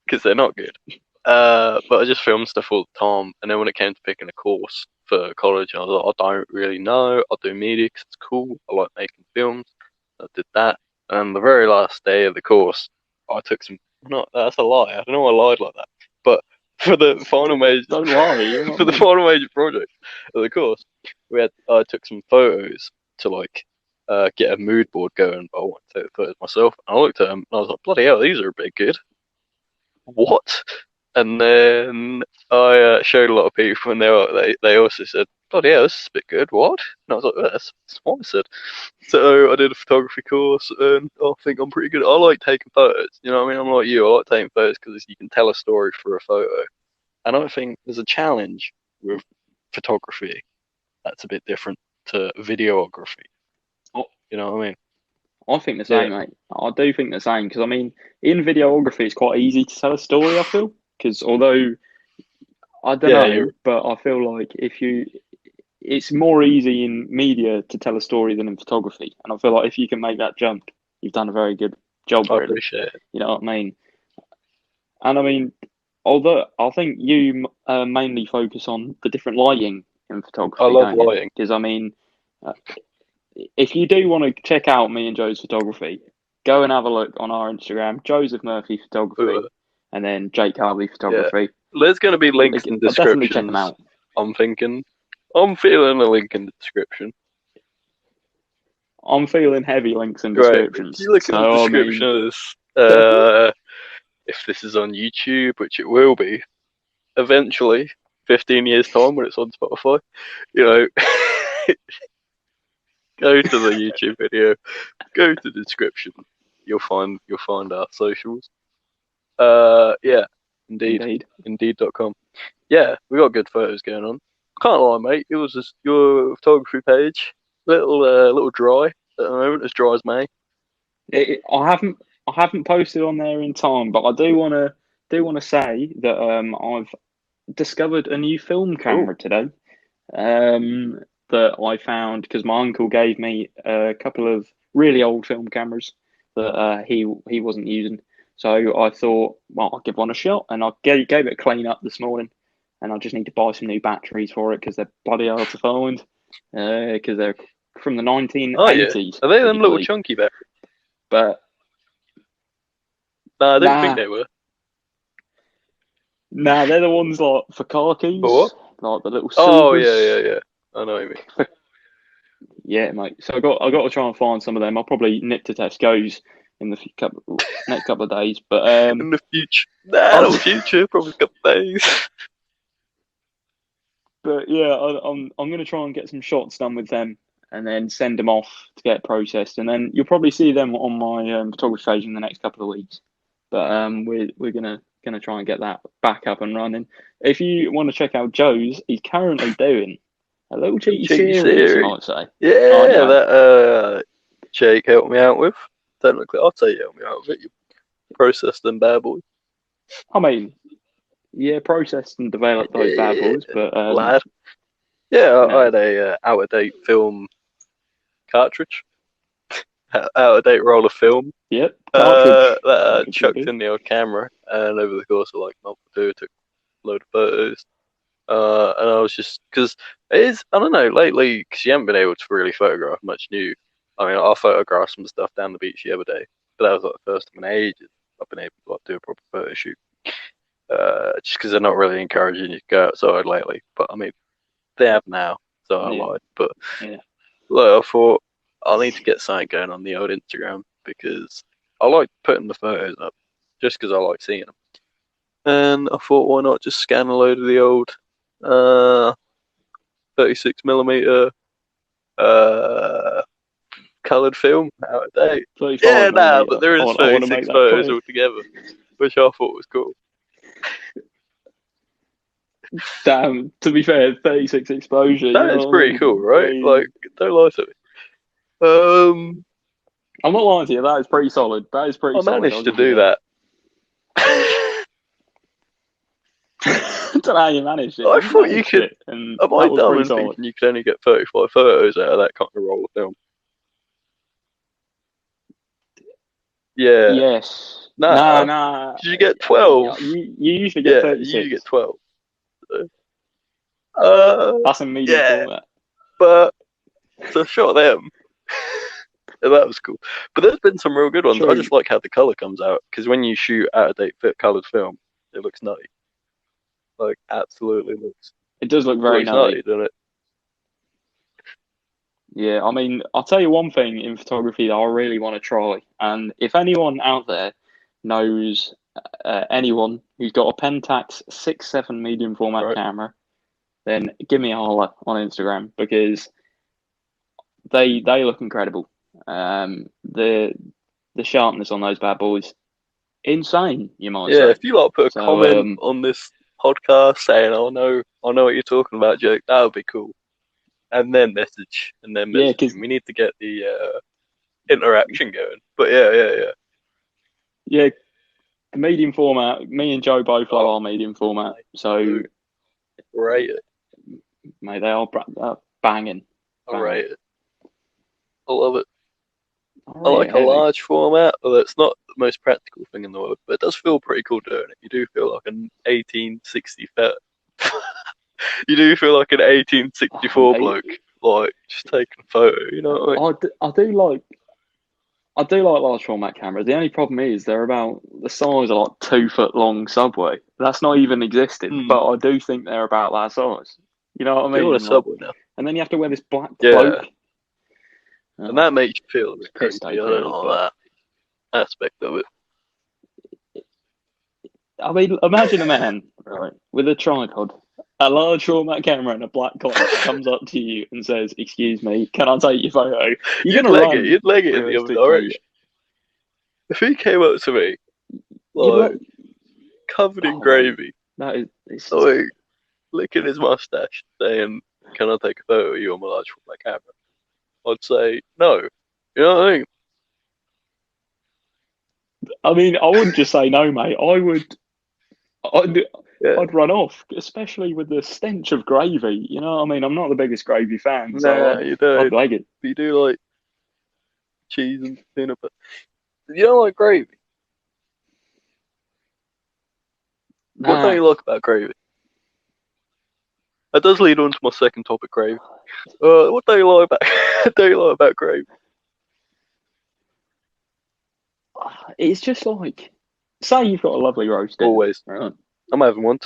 because they're not good. But I just filmed stuff all the time, and then when it came to picking a course for college, I was like, I don't really know. I'll do media because it's cool. I like making films. I did that, and the very last day of the course, I took some. No, that's a lie. I don't know why I lied like that. But for the final major, Don't lie. You know for what I the mean? final major project of the course, I took some photos to like get a mood board going. But I wanted to take the photos myself. And I looked at them and I was like, bloody hell, these are a bit good. What? And then I showed a lot of people, and they also said, "Bloody hell, this is a bit good." What? And I was like, oh, "That's what I said." So I did a photography course, and I think I'm pretty good. I like taking photos. You know what I mean? I'm like you. I like taking photos because you can tell a story through a photo. And I think there's a challenge with photography that's a bit different to videography. Oh, You know what I mean? I think the Yeah. same, mate. I do think the same because I mean, in videography, it's quite easy to tell a story. I feel because although I don't Yeah. know, but I feel like it's more easy in media to tell a story than in photography, and I feel like if you can make that jump, you've done a very good job, I really. appreciate it. You know what I mean? And I mean, although I think you mainly focus on the different lighting in I photography, love don't you? lighting. Because I mean, uh, if you do want to check out me and Joe's photography, go and have a look on our Instagram, Joseph Murphy Photography, and then Jake Harvey Yeah. Photography. There's going to be links in I'll definitely check them descriptions. out. I'm thinking. I'm feeling a link in the description. I'm feeling heavy links and Right. If descriptions. you look in the So I description mean, of this, if this is on YouTube, which it will be, eventually, 15 years time when it's on Spotify, you know, go to the YouTube video, go to the description. You'll find our socials. Yeah, indeed. Indeed.com. Yeah, we got good photos going on. Can't lie, mate. It was just your photography page, little dry at the moment, as dry as May. I haven't posted on there in time, but I do want to say that I've discovered a new film Oh, camera today. That I found because my uncle gave me a couple of really old film cameras that he wasn't using. So I thought, well, I'll give one a shot, and I gave it a clean up this morning, and I just need to buy some new batteries for it because they're bloody hard to find because they're from the oh yeah. 1980s, Are they would them you little believe? chunky bears? But No, I didn't think nah, they were. nah, they're the ones like for car For what? keys, like the little Oh silvers. yeah. I know what you mean. Yeah, mate. So I got to try and find some of them. I'll probably nip to Tesco's in the next couple of days. But In the future, nah, I'll, not future. Probably a couple of days. but yeah, I'm gonna try and get some shots done with them. and then send them off to get processed. And then you'll probably see them on my photography page in the next couple of weeks. But we're gonna try and get that back up and running. If you want to check out Joe's, he's currently doing a little cheeky series, you might say. Yeah, that Jake helped me out with. Technically, I'd say you helped me out with it. You processed them bad boys. I mean, yeah, processed and developed those bad boys, but lad. Yeah, I had a out-of-date film cartridge, out-of-date roll of film. Yep. That I chucked in the old camera, and over the course of like a month or two, I took a load of photos. And I was just, because it is, I don't know, lately, because you haven't been able to really photograph much new. I mean, I photographed some stuff down the beach the other day, but that was like the first time in ages I've been able to like, do a proper photo shoot. Just because they're not really encouraging you to go outside lately. But I mean, they have now, so I lied. But look, I thought I need to get something going on the old Instagram because I like putting the photos up just because I like seeing them. And I thought, why not just scan a load of the old 36mm coloured film out of date. Yeah, but there is 36 photos altogether, which I thought was cool. Damn, to be fair, 36 exposure. That is pretty cool, right? Like, don't lie to me. I'm not lying to you, that is pretty solid. That is pretty solid. I managed to do that. I don't know how you managed it. I thought you could. Am I dumb in thinking you could only get 35 photos out of that kind of roll of film? Yeah. Yes. Nah. Did you get 12? You usually get 36. You usually get 12. That's a medium format. But so shot them. That was cool. But there's been some real good ones. Sure. I just like how the colour comes out because when you shoot out of date coloured film, it looks nutty. Like absolutely looks. It does look very nutty, doesn't it? Yeah, I mean, I'll tell you one thing in photography that I really want to try, and if anyone out there knows anyone who's got a Pentax 6.7 medium format camera, then give me a holler on Instagram because they look incredible. The sharpness on those bad boys, insane. You might say. Yeah, if you like put a comment on this podcast saying, "Oh no, I know what you're talking about, Jake," that would be cool. And then message. Yeah, because we need to get the interaction going. But yeah. Yeah, the medium format. Me and Joe both love our medium format. So, rate it, mate. They are banging. I rate it. I love it. I like a large format, although it's not the most practical thing in the world, but it does feel pretty cool doing it. You do feel like an 1860 You do feel like an 1864 bloke, like just taking a photo. You know what I mean? I do like large format cameras. The only problem is they're about the size of like 2 foot long Subway. That's not even existing, but I do think they're about that size. You know what I mean? You're a Subway now, and then you have to wear this black cloak, and that makes you feel a bit creepy. I don't know that aspect of it. I mean, imagine a man with a tripod, a large format camera, and a black cloak comes up to you and says, "Excuse me, can I take your photo?" You'd leg it in the other direction. If he came up to me, like covered in gravy, that is like licking his mustache, saying, "Can I take a photo of you on my large format camera?" I'd say no. You know what I mean? I mean, I wouldn't just say no, mate. I'd run off, especially with the stench of gravy. You know what I mean? I'm not the biggest gravy fan, so you don't. I'd like it. You do like cheese and peanut butter. You don't like gravy? What don't you like about gravy? That does lead on to my second topic, gravy. What do you like about gravy? It's just like, say you've got a lovely roast dinner. Always. Right? I'm having one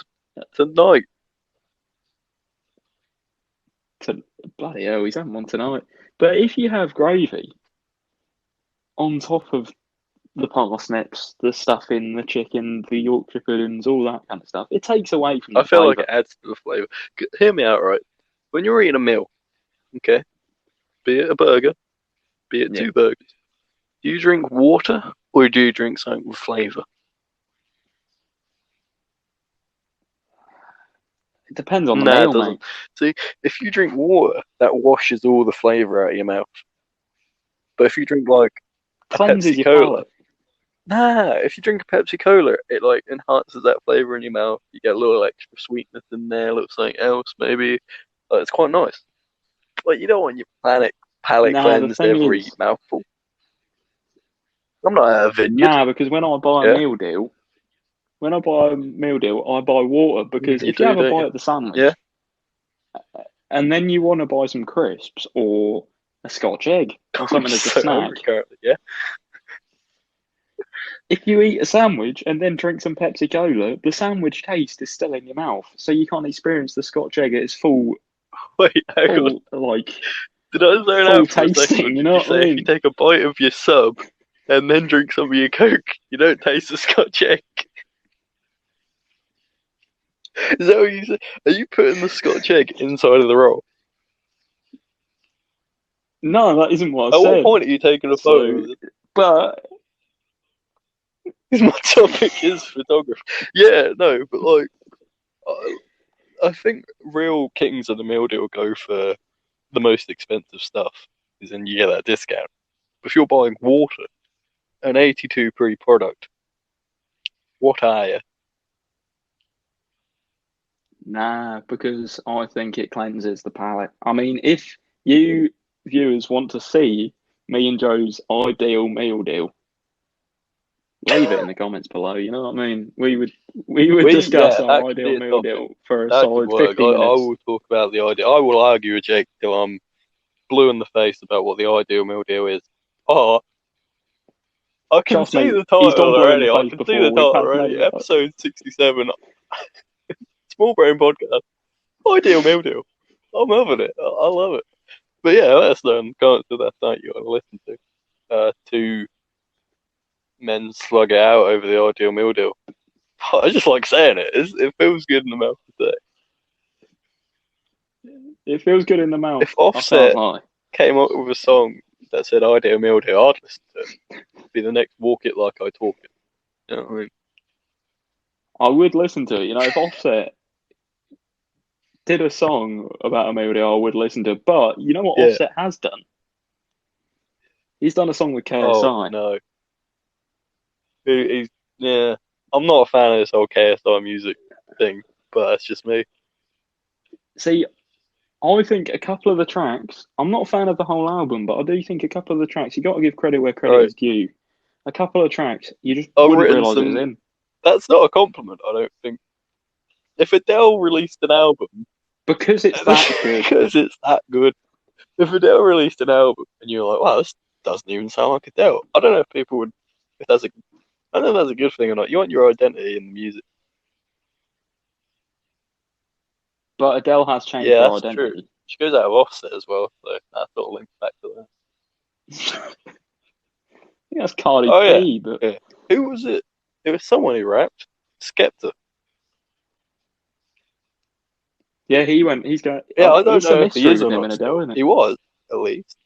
tonight. Bloody hell, he's having one tonight. But if you have gravy on top of the parsnips, the stuffing, the chicken, the Yorkshire puddings, all that kind of stuff, it takes away from the I feel flavour. like it adds to the flavour. Hear me out, right? When you're eating a meal, okay, be it a burger, be it Yeah. 2 burgers. Do you drink water or do you drink something with flavour? It depends on the Nah, it meal, doesn't. mate. See, if you drink water, that washes all the flavour out of your mouth. But if you drink like a Cleanses Pepsi your Cola, palate. nah, if you drink a Pepsi Cola, it like enhances that flavour in your mouth. You get a little extra sweetness in there, a little something else maybe. It's quite nice. Like you don't want your palate Nah, the cleansed thing every is, mouthful. I'm not at a vineyard. nah, because when I buy a Yeah, meal deal, I buy water because you if you do, have a don't you? bite of the Yeah. sandwich and then you want to buy some crisps or a Scotch egg or I'm something as a so snack, hungry currently. Yeah. if you eat a sandwich and then drink some Pepsi Cola, the sandwich taste is still in your mouth, so you can't experience the Scotch egg at its Wait, hang on. full like Did I zone full out for a second? Or tasting. You did know you what I say if you mean? take a bite of your sub and then drink some of your Coke, you don't taste the Scotch egg? Is that what you say? Are you putting the Scotch egg inside of the roll? No, that isn't what I At what said. point are you taking a photo So, of this? but Because my topic is photography. Yeah, no, but like, I think real kings of the meal deal go for the most expensive stuff, because then you get that discount. If you're buying water, an 82 pre product, what are you? nah, because I think it cleanses the palate. I mean, if you viewers want to see me and Joe's ideal meal deal, leave it in the comments below. You know what I mean? We would discuss Yeah, that our could ideal be a meal topic. deal for a That could solid work. 50 I minutes. will talk about the idea. I will argue with Jake till I'm blue in the face about what the ideal meal deal is. Oh, I can Trust see me, the he's title gone blue in the already. I face can see the before. We've title had already. many. Episode 67, Small Brain Podcast. Ideal meal deal. I'm loving it. I love it. But yeah, let's go into that night you want to listen to. Two men slug it out over the ideal meal deal. I just like saying it. It feels good in the mouth to say. It feels good in the mouth. If I can't Offset lie. came up with a song that said ideal meal deal, I'd listen to it. It'd be the next Walk It Like I Talk It. You know what I mean? I would listen to it. You know, if Offset did a song about a meal deal, I would listen to it. But you know what Yeah. Offset has done? He's done a song with Oh, KSI. no. Yeah. I'm not a fan of this whole KSI music thing, but that's just me. See, I think a couple of the tracks, I'm not a fan of the whole album, but I do think a couple of the tracks, you got to give credit where credit Right. is due. A couple of tracks, you just I've wouldn't written realise it was some. him. That's not a compliment, I don't think. If Adele released an album, Because it's that good. because it's that good. If Adele released an album and you're like, wow, this doesn't even sound like Adele. I don't know if people would, if that's a, I don't know if that's a good thing or not. You want your identity in the music. But Adele has changed Yeah, her that's true. identity. She goes out of Offset as well, so that sort of links back to that. I think that's Cardi Oh yeah, B, but yeah. Who was it? It was someone who rapped. Skepta. yeah, he went. He's going. Yeah, I don't It's a know if he mystery is with or him and not Adele, still. isn't it? He was, at least.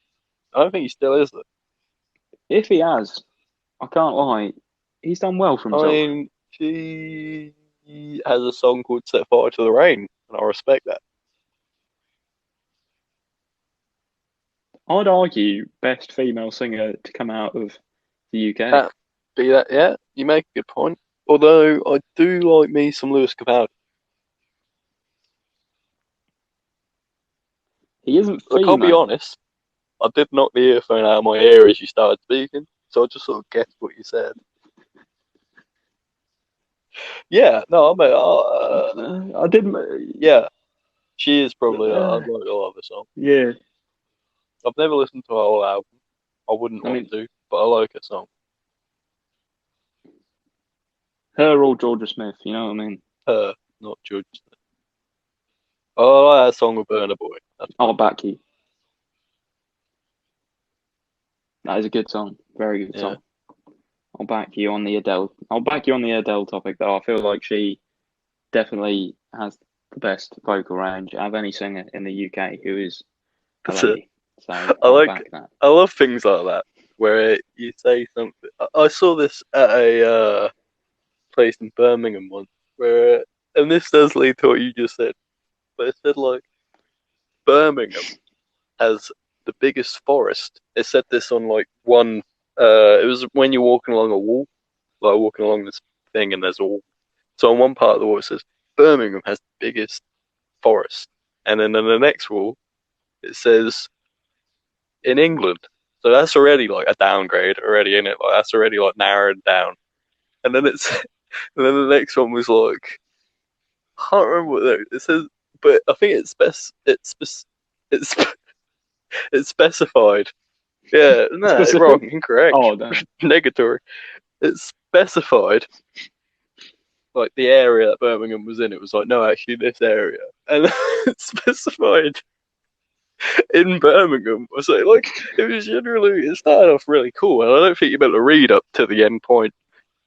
I don't think he still is though. If he has, I can't lie, he's done well for I himself. mean, she has a song called "Set Fire to the Rain," and I respect that. I'd argue best female singer to come out of the UK. Be that, yeah, you make a good point. Although I do like me some Lewis Capaldi. He isn't I can't be female. honest. I did knock the earphone out of my ear as you started speaking, so I just sort of guessed what you said. Yeah, no, I mean, I didn't. yeah, she is probably. I Uh, like a lot of the song. yeah, I've never listened to her whole album. I wouldn't I want mean, to, but I like her song. her or Georgia Smith. You know what I mean? Her, not Judge. Oh, I like that song with Burna Boy. That's I'll pretty good. back you. That is a good song. Very good Yeah, song. I'll back you on the Adele. I'll back you on the Adele topic, though. I feel like she definitely has the best vocal range of any singer in the UK who is a that's it. lady. So I I'll back that. I love things like that where you say something. I saw this at a place in Birmingham once, where and this does lead to what you just said, but it said like Birmingham has the biggest forest. It said this on like one. It was when you're walking along a wall, like walking along this thing, and there's a wall. So on one part of the wall it says Birmingham has the biggest forest, and then on the next wall it says in England. So that's already like a downgrade already in it. Like that's already like narrowed down. And then it's and then the next one was like I can't remember what it says, but I think it's it's specified. Yeah, no, wrong, Specific. incorrect, Oh, damn. negatory. It's specified like the area that Birmingham was in. It was like no, actually this area, and it's specified in Birmingham. So like it was generally it started off really cool, and I don't think you're meant to read up to the end point.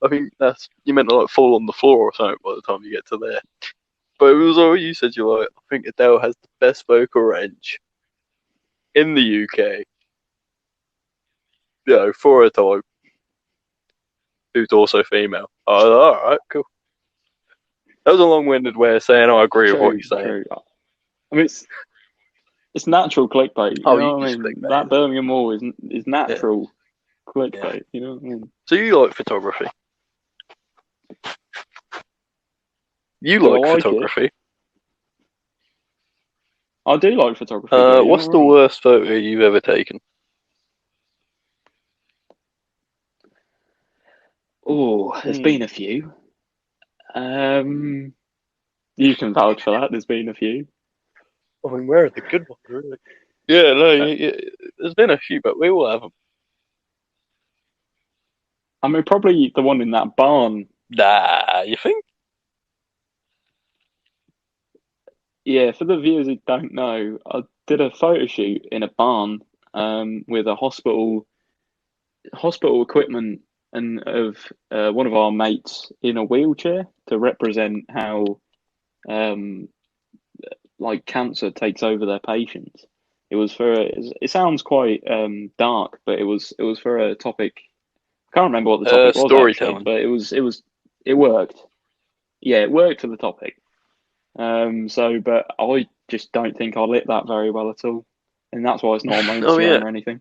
I think that's you meant to like fall on the floor or something by the time you get to there. But it was all you said. You're like, I think Adele has the best vocal range in the UK. You know, for a time, who's also female. Oh, all right, cool. That was a long-winded way of saying I agree with what you're saying. True. I mean, it's natural clickbait. You Oh, know you what I just mean? clickbait. That Birmingham Wall is Yeah. natural clickbait. Yeah. You know what I mean? So you like photography? You Do I like like it? photography? I do like photography. You're What's not the wrong. worst photo you've ever taken? Oh, there's been a few. You can vouch for that. There's been a few. I mean, where are the good ones, really? Yeah, no, there's been a few, but we all have them. I mean, probably the one in that barn. Nah, you think? Yeah, for the viewers who don't know, I did a photo shoot in a barn with a hospital equipment and of one of our mates in a wheelchair to represent how um, like cancer takes over their patients. It was for it sounds quite dark, but it was for a topic. I can't remember what the topic was actually, Storytelling. but it worked. Yeah, it worked for the topic. But I just don't think I lit that very well at all, and that's why it's not on my Oh Instagram yeah. or anything.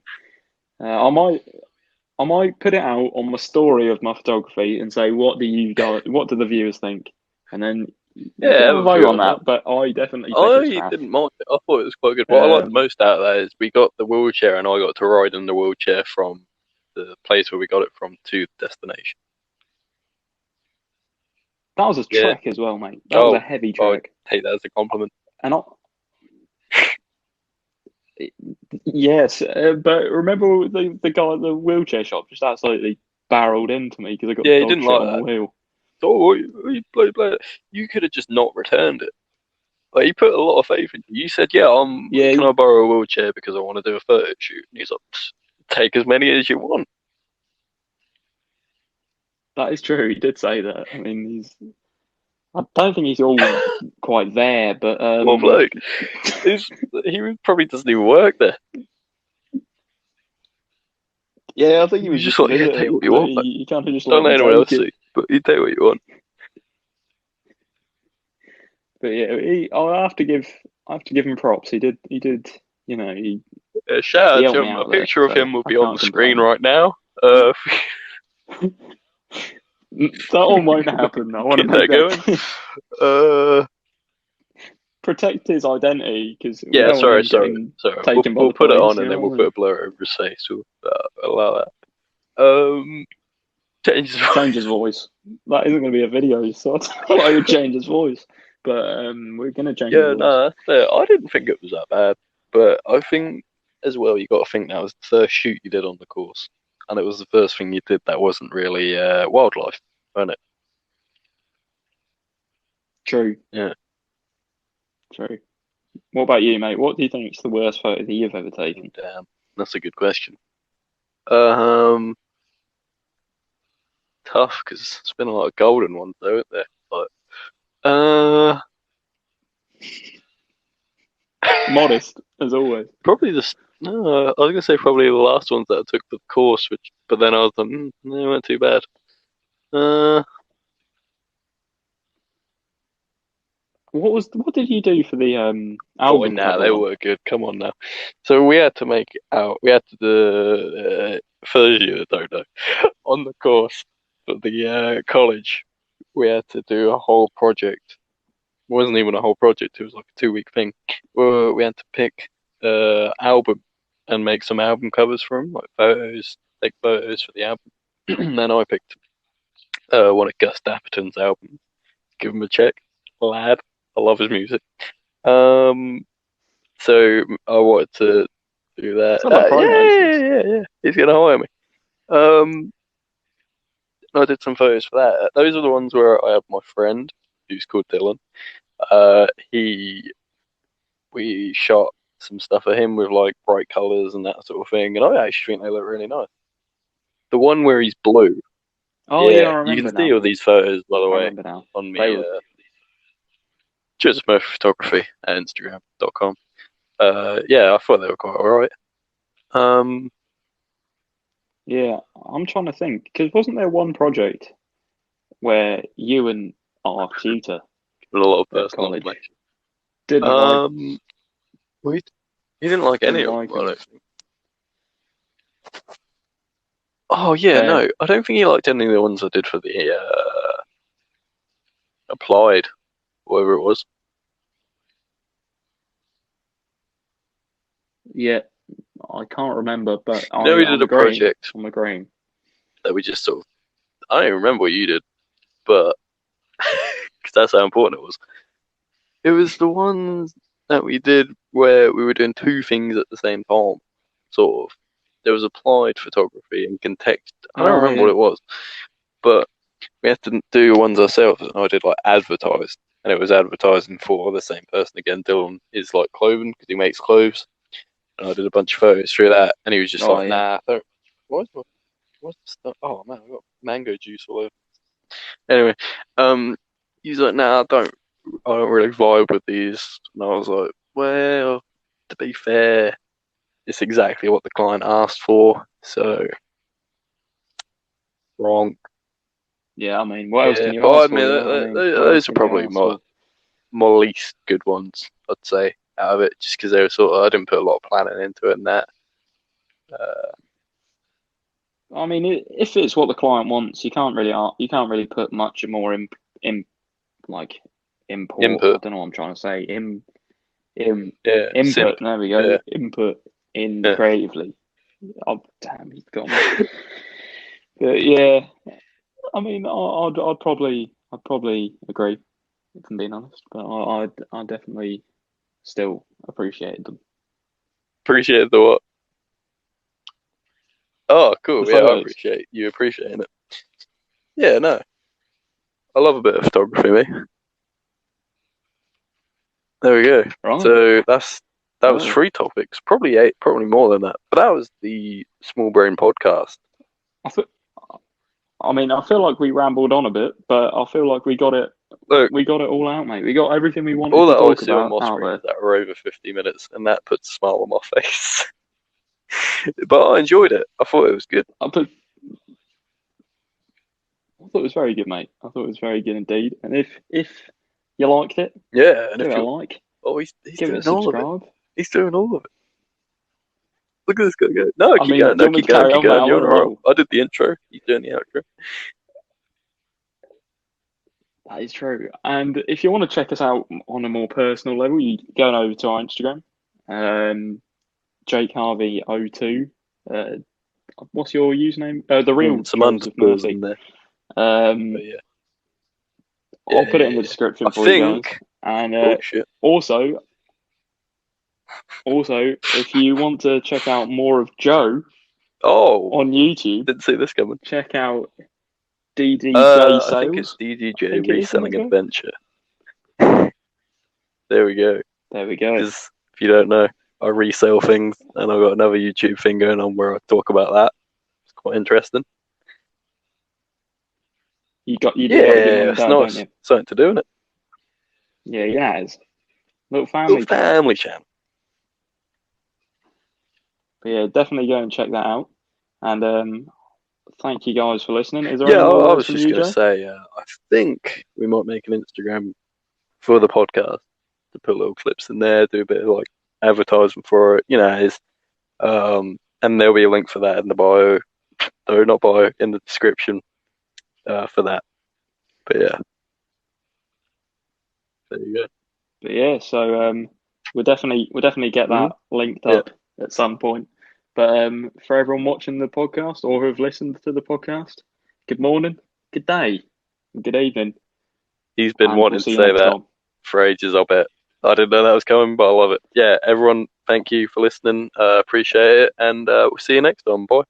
I might put it out on my story of my photography and say, what do the viewers think? And then you Yeah, can have have a a vote view on on that. that, but I definitely think it's I crap. didn't mind it. I thought it was quite good. What I liked Um, most out of that is we got the wheelchair, and I got to ride in the wheelchair from the place where we got it from to the destination. that was a Yeah. trek as well, mate. That was a heavy I trek. take that as a compliment. And yes, but remember the guy at the wheelchair shop just absolutely barreled into me because I got Yeah, he dog didn't shit like on my that. wheel. Oh, you could have just not returned it. Like, he put a lot of faith in you. You said, "Yeah, Yeah, can I borrow a wheelchair because I want to do a photo shoot?" And he's like, "Take as many as you want." that is true. He did say that. I mean, I don't think he's all quite there, but Well, look, he probably doesn't even work there. yeah, I think he You was just just a like, yeah, take visitor, what you but want, man. he kind of just Don't let let me anyone else take it. see, but you take what you want. But yeah, I have to give him props. He did, you know, Shout he out to helped me him. A out there, picture of so him will I be on can't the screen complain. right now. That one won't happen. I want to Get make that that going. clear. Protect his identity because we Yeah, don't want him sorry. getting We'll, taken by we'll the put it police. on You and then know we'll what I put mean? a blur over his face. We'll allow that. Change his Change his voice. That isn't going to be a video, so I don't know why I would change his voice. But we're going to change his Yeah, voice. no, that's fair. I didn't think it was that bad, but I think as well you got to think that was the first shoot you did on the course, and it was the first thing you did that wasn't really wildlife, wasn't it? True. Yeah. True. What about you, mate? What do you think is the worst photo that you've ever taken? Damn, that's a good question. Um, Tough because it's been a lot of golden ones, though, isn't there? But uh, Modest, as always. Probably just no. I was gonna say probably the last ones that I took for the course, but then I was like, they weren't too bad. Uh, What did you do for the Boy, album nah, cover they one? were good. Come on now. So we had to make out. We had to do for those of you that don't know, on the course for the college, we had to do a whole project. It wasn't even a whole project. It was like a 2 week thing. We had to pick album and make some album covers for them, like photos, take photos for the album. Then I picked one of Gus Dapperton's albums. Give him a check, lad. I love his music. Um, so I wanted to do that. Sound like promotions. Yeah. He's gonna hire me. Um, I did some photos for that. Those are the ones where I have my friend, who's called Dylan. Uh, he, we shot some stuff of him with like bright colours and that sort of thing, and I actually think they look really nice. The one where he's blue, Oh yeah, yeah, I you remember can see now. all these photos by the I way remember now. on me. They were, Joseph Murphy Photography at Instagram.com. Yeah, I thought they were quite alright. Um, yeah, I'm trying to think because wasn't there one project where you and our tutor with a lot of at personal college information. didn't like Well, he didn't like any didn't of like them, I him? don't think. Oh yeah, Fair. no, I don't think he liked any of the ones I did for the applied, whatever it was. Yeah, I can't remember, but You know, we I'm did a agreeing. project I'm agreeing. that we just sort of, I don't even remember what you did, but because that's how important it was. It was the ones that we did where we were doing two things at the same time, sort of. There was applied photography and context. I don't Oh remember what yeah. it was, but we had to do ones ourselves, and I did like advertised, and it was advertising for the same person again. Dylan is like clothing because he makes clothes, and I did a bunch of photos through that, and he was just Oh like, yeah. "Nah, don't, what's the stuff? Oh man, I got mango juice all over." Anyway, he's like, "Nah, I don't really vibe with these," and I was like, "Well, to be fair, it's exactly what the client asked for, so wrong." Yeah, I mean, what else Yeah, can you but I ask for? admit You know what I mean? What else those are can you probably ask for? my least good ones, I'd say, out of it, just because they were sort of, I didn't put a lot of planning into it and that. Uh, I mean, if it's what the client wants, you can't really put much more in like import. I Input, don't know what I'm trying to say. In yeah, simp, input. There we go. yeah, Input in yeah. creatively. Oh damn, he's got me. But yeah, I mean, I'd probably agree if I'm being honest. But I definitely still appreciated them. Appreciate the what? Oh, The cool. Yeah, I photos. appreciate you appreciating it. Yeah, no, I love a bit of photography, mate. There we go. Right. So that was Well, 3 topics, probably 8, probably more than that. But that was the Small Brain podcast. I feel, I mean, I feel like we rambled on a bit, but I feel like Look, we got it all out, mate. We got everything we wanted all to that I talk see on about my out screen there. is that we're over 50 minutes, and that puts a smile on my face. But I enjoyed it. I thought it was good. I thought it was very good, mate. I thought it was very good indeed. And if you liked it, Yeah, and give if it a you're, like, oh, he's give it a doing all of it. subscribe. He's doing all of it. Look at this guy go. No, I keep mean, going. do No, you want me keep to going. carry Keep on, mate? going. I'm You're on on a a roll. roll. I did the intro. He's doing the outro. That is true. And if you want to check us out on a more personal level, you go over to our Instagram, Jake Harvey 02. Uh, what's your username? The real Some Joseph underscores Murphy. in there. Um, But yeah. I'll put it Yeah, in the yeah. I description for you guys. think. And Oh shit. also, if you want to check out more of Joe Oh, on YouTube, didn't see this coming. check out DDJ I think it's Sales. I DDJ think it is the Reselling next one. Adventure. There we go. There we go. Because if you don't know, I resell things, and I've got another YouTube thing going on where I talk about that. It's quite interesting. You do love your Yeah, mum and it's dad, don't nice. you? Something to do in it. Yeah, he has. Little Little family chat. family channel. But yeah, definitely go and check that out. And thank you guys for listening. Is there Yeah, any more I words was from just you, going to Joe? say, I think we might make an Instagram for the podcast to put little clips in there, do a bit of like advertisement for it, and there'll be a link for that in the bio, though not bio, in the description for that. But yeah, there you go. But yeah, so we'll definitely get Hmm. that linked Yeah, up at some point. But for everyone watching the podcast or who have listened to the podcast, good morning, good day, and good evening, he's been and we'll wanting to see you say next that time. for ages, I bet. I didn't know that was coming, but I love it. Yeah, everyone, thank you for listening. Appreciate it, and we'll see you next time. Bye.